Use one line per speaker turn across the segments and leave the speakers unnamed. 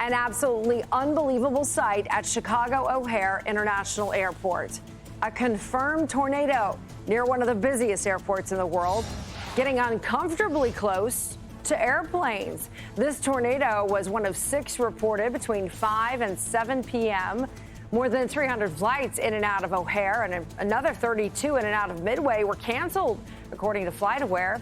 An absolutely unbelievable sight at Chicago O'Hare International Airport. A confirmed tornado near one of the busiest airports in the world, getting uncomfortably close to airplanes. This tornado was one of 6 reported between 5 and 7 p.m. More than 300 flights in and out of O'Hare and another 32 in and out of Midway were canceled, according to FlightAware.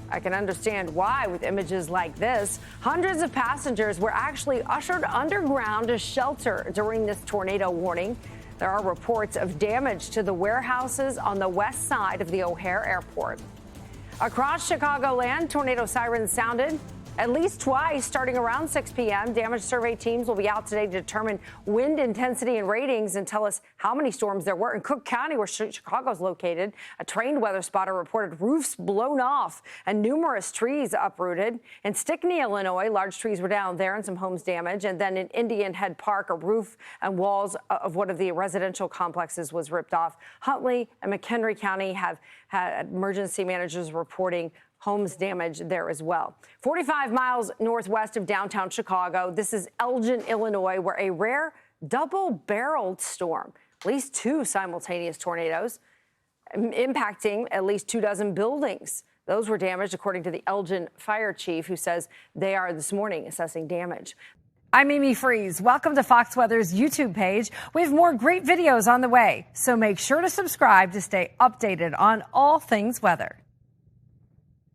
I can understand why with images like this. Hundreds of passengers were actually ushered underground to shelter during this tornado warning. There are reports of damage to the warehouses on the west side of the O'Hare Airport. Across Chicagoland, tornado sirens sounded at least twice starting around 6 p.m. Damage survey teams will be out today to determine wind intensity and ratings and tell us how many storms there were. In Cook County, where Chicago's located, a trained weather spotter reported roofs blown off and numerous trees uprooted. In Stickney, Illinois, large trees were down there and some homes damaged. And then in Indian Head Park, a roof and walls of one of the residential complexes was ripped off. Huntley and McHenry County have had emergency managers reporting homes damaged there as well. 45 miles northwest of downtown Chicago, this is Elgin, Illinois, where a rare double-barreled storm, at least 2 simultaneous tornadoes, impacting at least 24 buildings. Those were damaged, according to the Elgin fire chief, who says they are this morning assessing damage. I'm Amy Freeze. Welcome to Fox Weather's YouTube page. We have more great videos on the way, so make sure to subscribe to stay updated on all things weather.